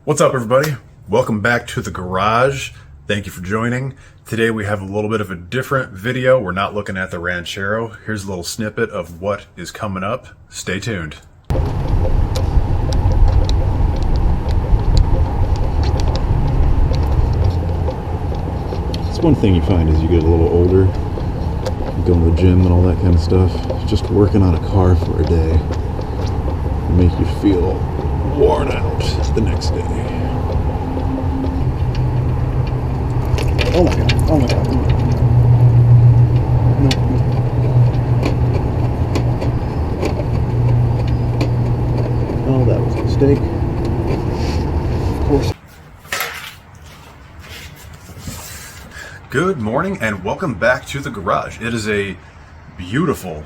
What's up, everybody? Welcome back to the garage. Thank you for joining. Today we have a little bit of a different video. We're not looking at the Ranchero. Here's a little snippet of what is coming up. Stay tuned. It's one thing you find as you get a little older, you go to the gym and all that kind of stuff, just working on a car for a day will make you feel worn out the next day. Oh my god, oh my god. No. Oh, that was a mistake. Of course. Good morning and welcome back to the garage. It is a beautiful,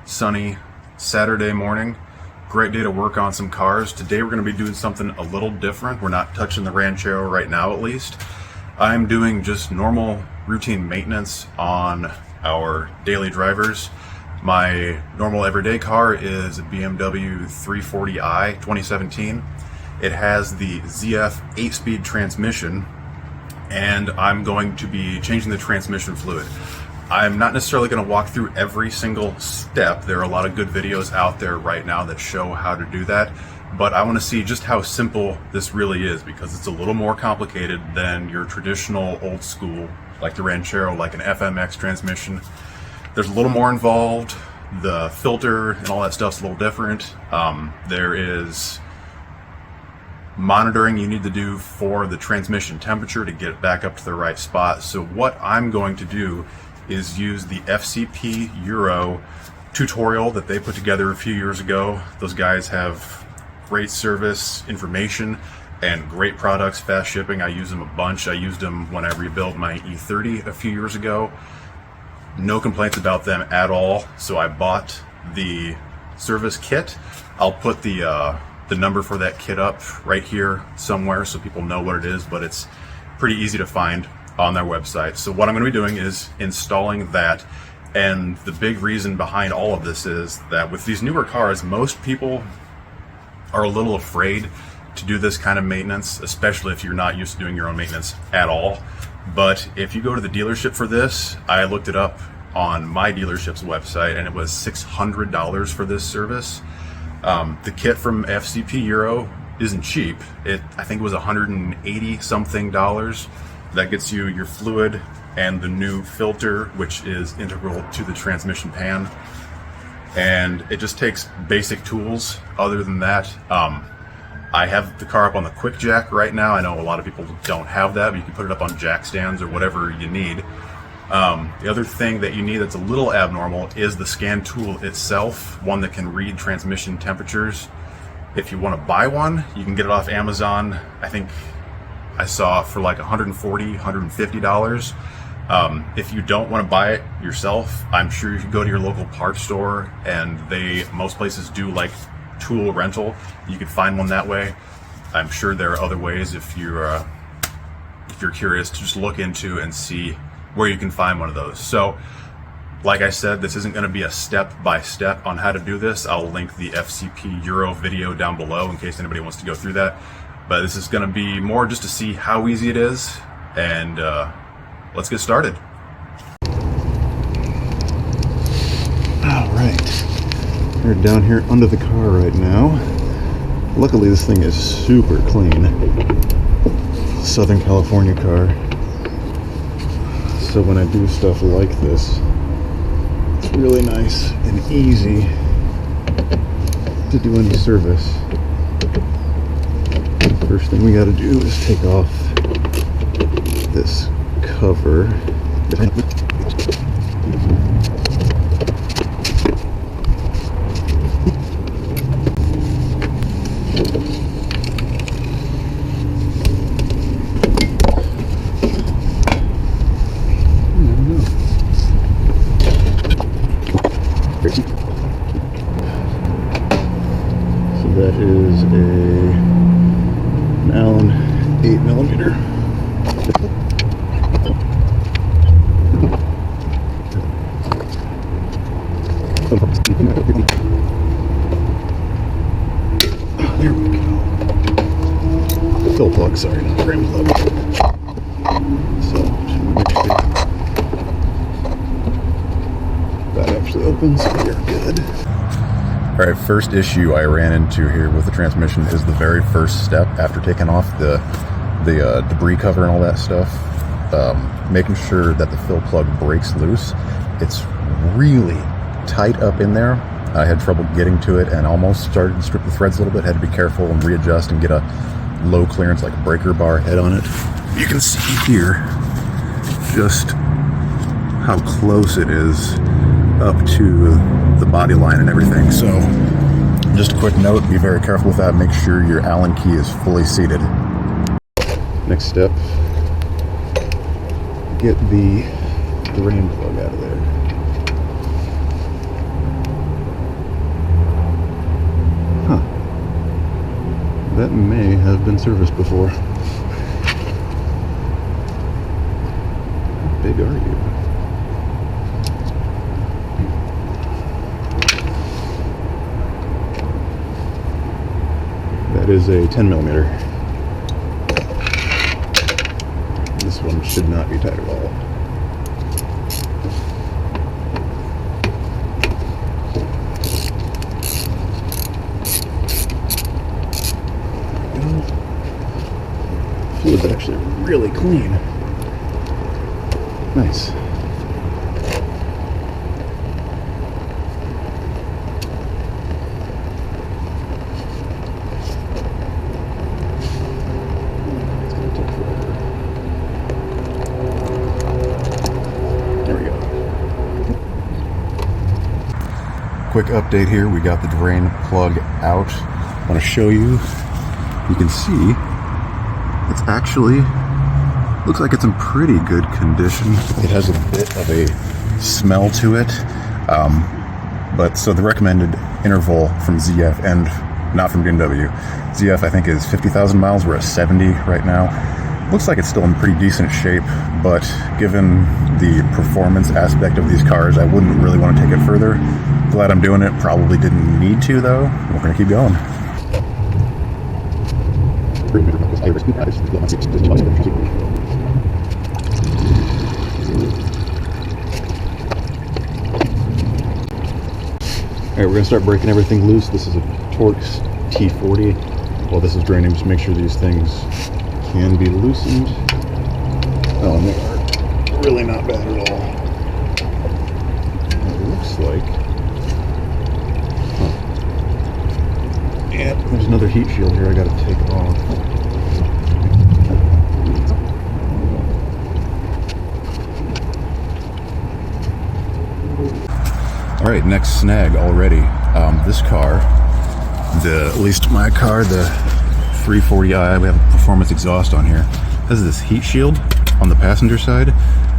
sunny Saturday morning. Great day to work on some cars. Today we're going to be doing something a little different. We're not touching the Ranchero right now, at least. I'm doing just normal routine maintenance on our daily drivers. My normal everyday car is a BMW 340i 2017. It has the ZF 8-speed transmission, and I'm going to be changing the transmission fluid. I'm not necessarily going to walk through every single step. There are a lot of good videos out there right now that show how to do that, but I want to see just how simple this really is, because it's a little more complicated than your traditional old school, like the Ranchero, like an FMX transmission. There's a little more involved. The filter and all that stuff's a little different. There is monitoring you need to do for the transmission temperature to get it back up to the right spot. So what I'm going to do is use the FCP Euro tutorial that they put together a few years ago. Those guys have great service information and great products, fast shipping. I use them a bunch. I used them when I rebuilt my E30 a few years ago. No complaints about them at all. So I bought the service kit. I'll put the number for that kit up right here somewhere so people know what it is, but it's pretty easy to find on their website. So what I'm going to be doing is installing that. And the big reason behind all of this is that with these newer cars, most people are a little afraid to do this kind of maintenance, especially if you're not used to doing your own maintenance at all. But if you go to the dealership for this, I looked it up on my dealership's website and it was $600 for this service. The kit from FCP Euro isn't cheap. I think it was $180 something. That gets you your fluid and the new filter, which is integral to the transmission pan. And it just takes basic tools. Other than that, I have the car up on the quick jack right now. I know a lot of people don't have that, but you can put it up on jack stands or whatever you need. The other thing that you need that's a little abnormal is the scan tool itself, one that can read transmission temperatures. If you want to buy one, you can get it off Amazon. I think I saw for like $140, $150. If you don't want to buy it yourself, I'm sure you can go to your local parts store, and most places do like tool rental. You could find one that way. I'm sure there are other ways if you're curious to just look into and see where you can find one of those. So like I said, this isn't going to be a step-by-step on how to do this. I'll link the FCP Euro video down below in case anybody wants to go through that. But this is going to be more just to see how easy it is, and let's get started. All right, we're down here under the car right now. Luckily, this thing is super clean. Southern California car. So when I do stuff like this, it's really nice and easy to do any service. First thing we got to do is take off this cover. So that is an Allen 8mm. There we go. fill plug, sorry, not drain plug. So, just make sure that actually opens, so you're good. All right, first issue I ran into here with the transmission is the very first step after taking off the debris cover and all that stuff. Making sure that the fill plug breaks loose. It's really tight up in there. I had trouble getting to it and almost started to strip the threads a little bit. Had to be careful and readjust and get a low clearance, like a breaker bar head on it. You can see here just how close it is up to the body line and everything. So just a quick note, be very careful with that. Make sure your Allen key is fully seated. Next step, get the drain plug out of there. Huh. That may have been serviced before. How big are you? That is a 10 millimeter. This one should not be tight at all. Fluid's actually really clean. Nice. Quick update here, we got the drain plug out. I want to show you. You can see it's actually looks like it's in pretty good condition. It has a bit of a smell to it, but so the recommended interval from ZF and not from BMW. ZF I think is 50,000 miles. We're at 70 right now. Looks like it's still in pretty decent shape, but given the performance aspect of these cars, I wouldn't really want to take it further. Glad I'm doing it. Probably didn't need to, though. We're going to keep going. Alright, we're going to start breaking everything loose. This is a Torx T40. While this is draining, just make sure these things can be loosened. Oh, and they are really not bad at all. It looks like... Huh. Yeah, there's another heat shield here I gotta take off. Alright, next snag already. This car, at least my car, the 340i, we have a performance exhaust on here, has this heat shield on the passenger side,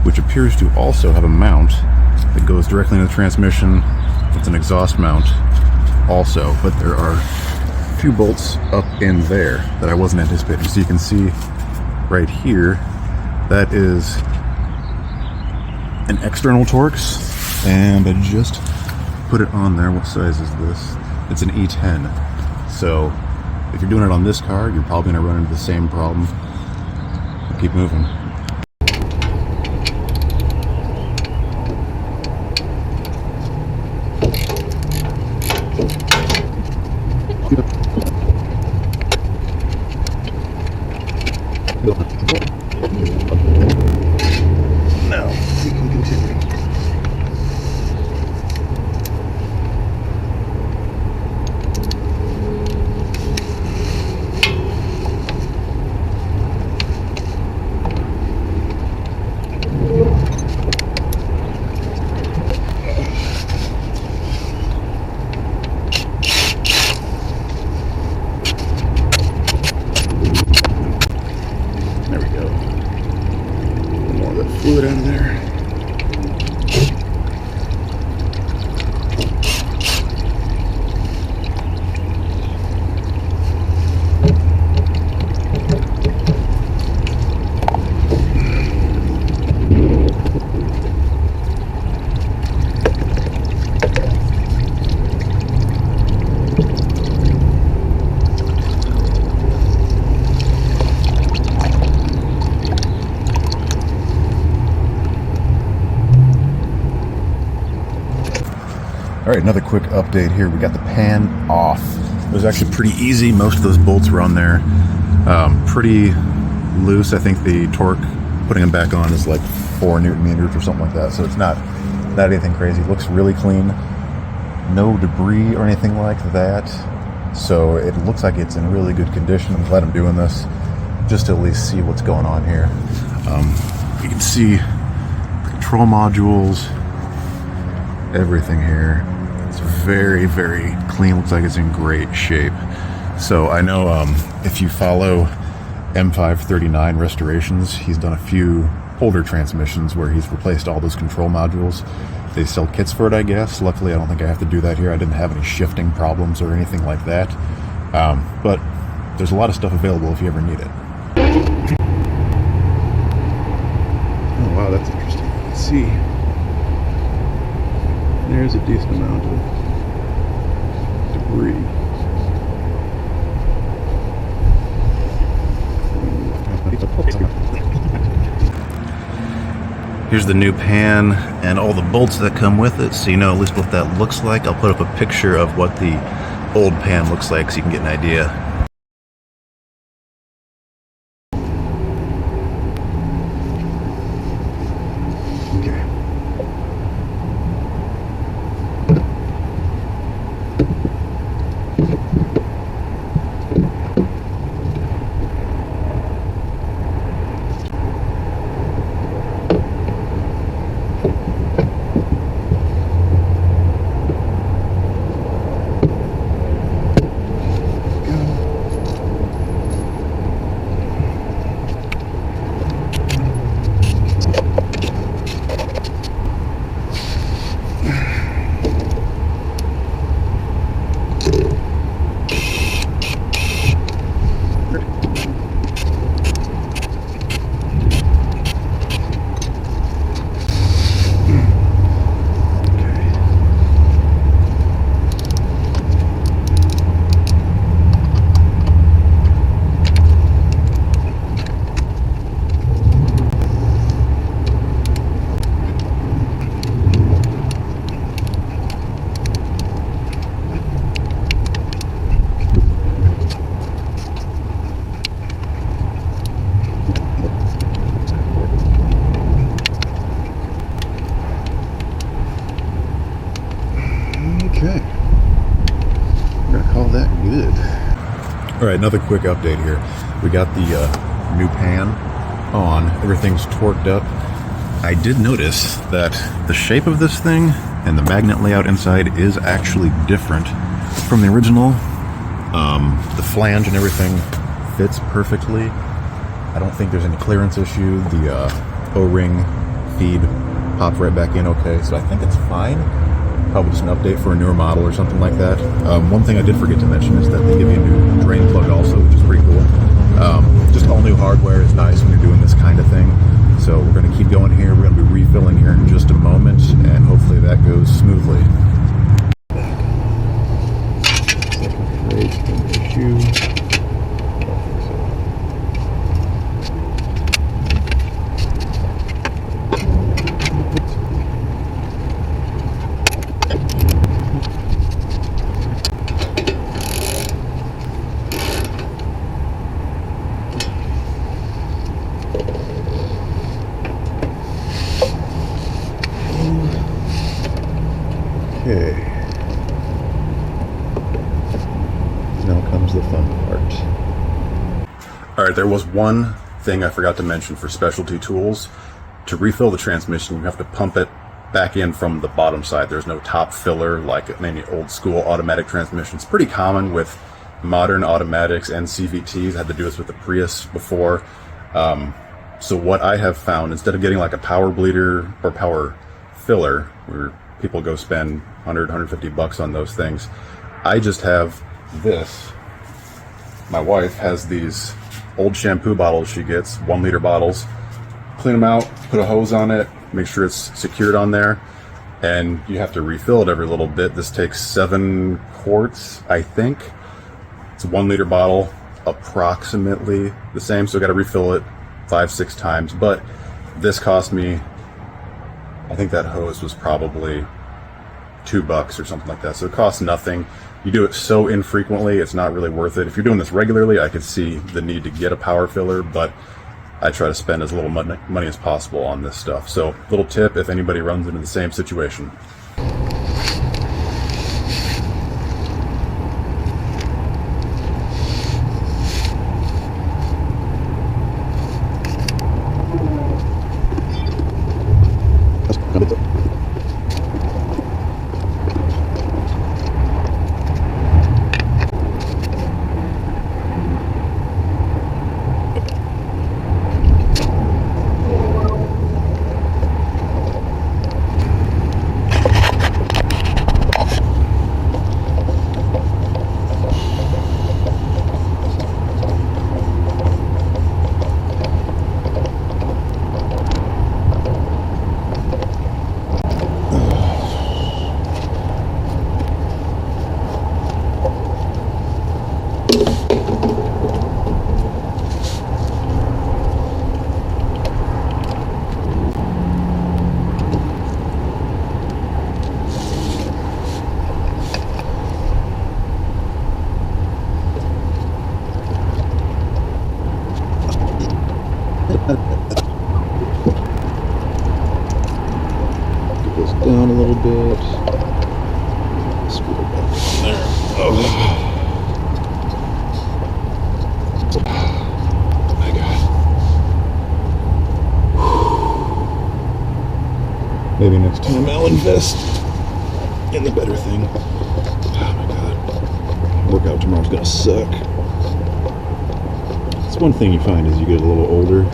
which appears to also have a mount that goes directly into the transmission. It's an exhaust mount also, but there are a few bolts up in there that I wasn't anticipating. So you can see right here, that is an external Torx, and I just put it on there. What size is this? It's an E10. So if you're doing it on this car, you're probably going to run into the same problem. Keep moving. Now we can continue. Fluid out of there. All right, another quick update here. We got the pan off. It was actually pretty easy. Most of those bolts were on there pretty loose. I think the torque putting them back on is like 4 Newton meters or something like that. So it's not anything crazy. It looks really clean. No debris or anything like that. So it looks like it's in really good condition. I'm glad I'm doing this just to at least see what's going on here. You can see the control modules, everything here. It's very, very clean. Looks like it's in great shape. So I know if you follow M539 Restorations, he's done a few older transmissions where he's replaced all those control modules. They sell kits for it, I guess. Luckily, I don't think I have to do that here. I didn't have any shifting problems or anything like that. But there's a lot of stuff available if you ever need it. Oh, wow, that's interesting. Let's see. There's a decent amount of debris. Here's the new pan and all the bolts that come with it, so you know at least what that looks like. I'll put up a picture of what the old pan looks like so you can get an idea. Okay. Okay. We're gonna call that good. All right, another quick update here. We got the new pan on. Everything's torqued up. I did notice that the shape of this thing and the magnet layout inside is actually different from the original. The flange and everything fits perfectly. I don't think there's any clearance issue. The O-ring feed popped right back in okay, so I think it's fine. Probably just an update for a newer model or something like that. One thing I did forget to mention is that they give you a new drain plug also, which is pretty cool. Just all new hardware is nice when you're doing this kind of thing. So we're going to keep going here. We're going to be refilling here in just a moment, and hopefully that goes smoothly. Second page issue. Okay. Now comes the fun part. All right, there was one thing I forgot to mention for specialty tools. To refill the transmission, you have to pump it back in from the bottom side. There's no top filler like maybe old school automatic transmissions. Pretty common with modern automatics and CVTs. I had to do this with the Prius before. So what I have found, instead of getting like a power bleeder or power filler, where people go spend 100, 150 bucks on those things, I just have this. My wife has these old shampoo bottles she gets, 1 liter bottles. Clean them out, put a hose on it, make sure it's secured on there, and you have to refill it every little bit. This takes 7 quarts, I think. It's a 1 liter bottle, approximately the same, so I got to refill it 5-6 times. But this cost me, I think that hose was probably $2 or something like that. So it costs nothing. You do it so infrequently, it's not really worth it. If you're doing this regularly, I could see the need to get a power filler, but I try to spend as little money as possible on this stuff. So little tip if anybody runs into the same situation. Get this down a little bit. Screw it back in there. Oh my God. Maybe next time I'll invest in the better thing. Oh my God. Workout tomorrow's gonna suck. It's one thing you find as you get a little older,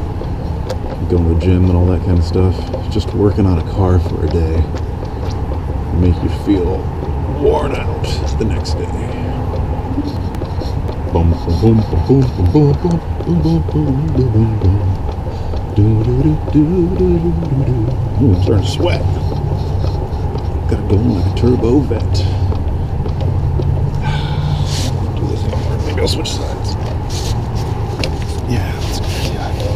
going to the gym and all that kind of stuff, just working on a car for a day make you feel worn out the next day. Boom, boom, boom, boom, boom, boom, boom, boom, boom, boom, boom, boom. Ooh, I'm starting to sweat. Got it going like a turbo vet. Do this anymore. Maybe I'll switch sides. Yeah, that's a good idea.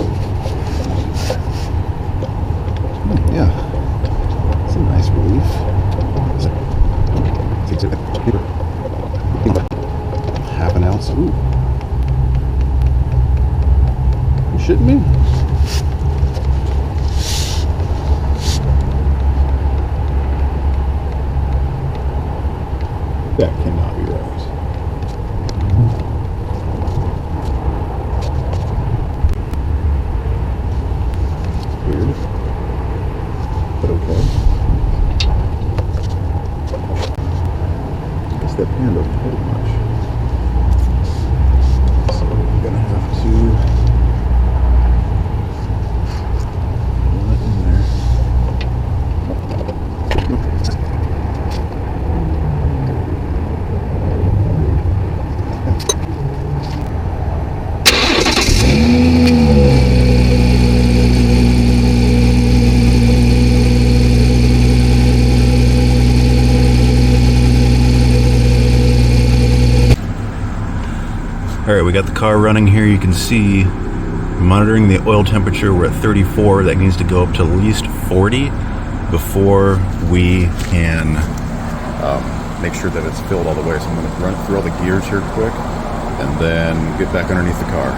Yeah, it's a nice relief. Half an ounce. Ooh. You shitting me? That cannot be right. Weird. But okay. I guess that pan doesn't hold much. So we're gonna have to pull that in there. Alright, we got the car running here. You can see monitoring the oil temperature. We're at 34. That needs to go up to at least 40 before we can make sure that it's filled all the way. So I'm going to run it through all the gears here quick and then get back underneath the car.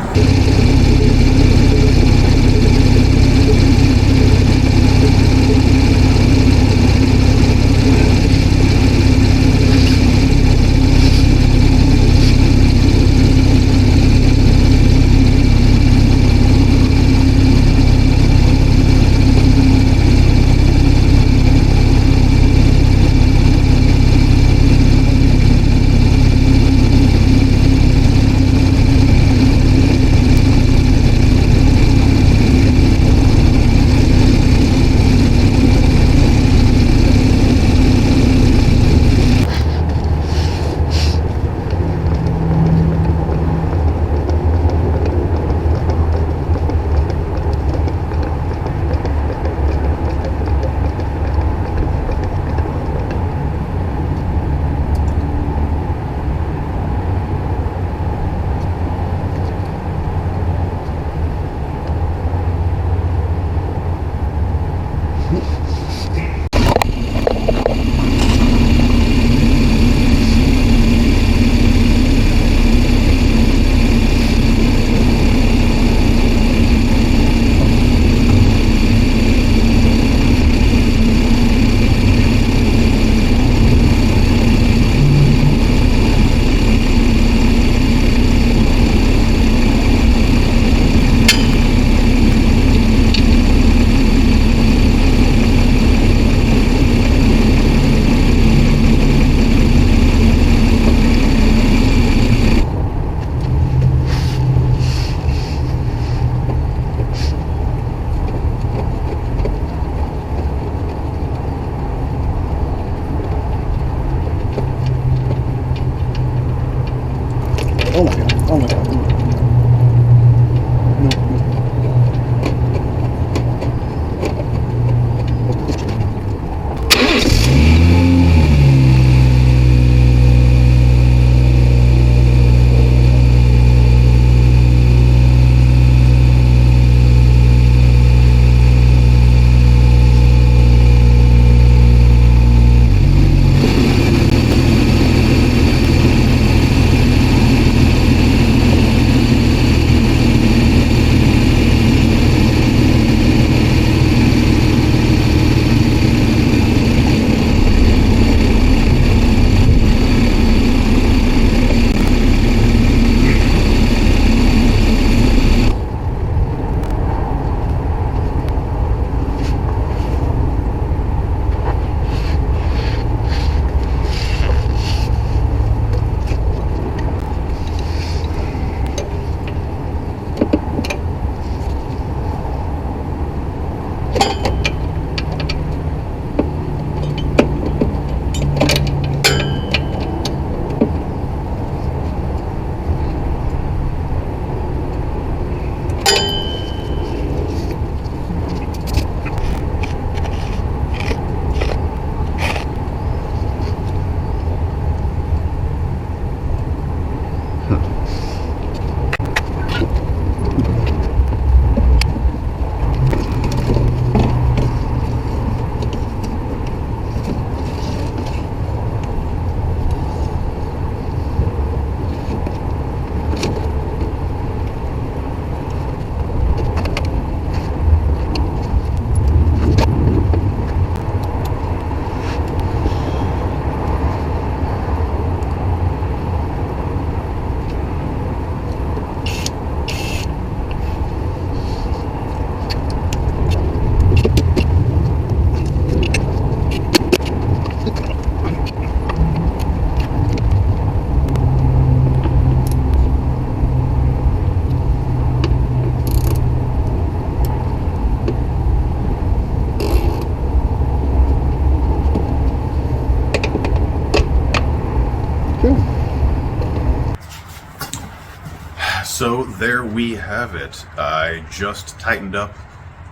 there we have it. I just tightened up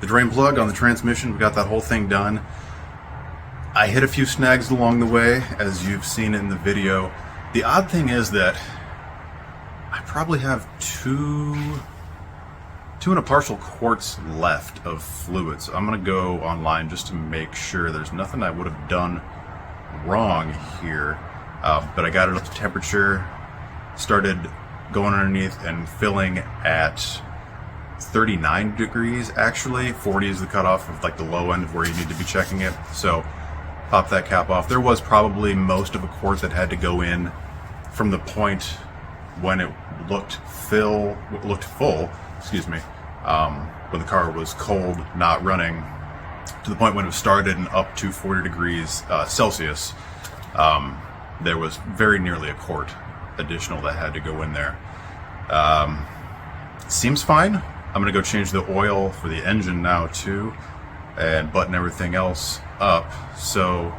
the drain plug on the transmission. We got that whole thing done. I hit a few snags along the way, as you've seen in the video. The odd thing is that I probably have two and a partial quarts left of fluid. So I'm gonna go online just to make sure there's nothing I would have done wrong here. But I got it up to temperature, started going underneath and filling at 39 degrees actually. 40 is the cutoff of like the low end of where you need to be checking it. So pop that cap off. There was probably most of a quart that had to go in from the point when it looked full, excuse me, when the car was cold, not running, to the point when it was started and up to 40 degrees Celsius. There was very nearly a quart additional that had to go in there. Seems fine. I'm gonna go change the oil for the engine now too, and button everything else up. So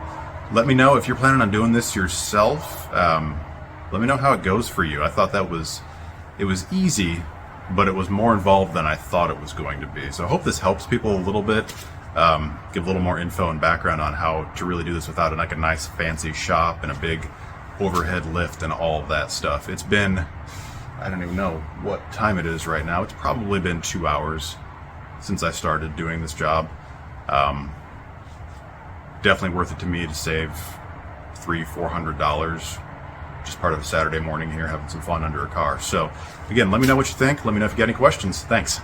let me know if you're planning on doing this yourself. Let me know how it goes for you. I thought it was easy, but it was more involved than I thought it was going to be. So I hope this helps people a little bit, give a little more info and background on how to really do this without like a nice fancy shop and a big overhead lift and all of that stuff. It's been, I don't even know what time it is right now. It's probably been 2 hours since I started doing this job. Definitely worth it to me to save $300-400 just part of a Saturday morning here having some fun under a car. So again, let me know what you think. Let me know if you got any questions. Thanks.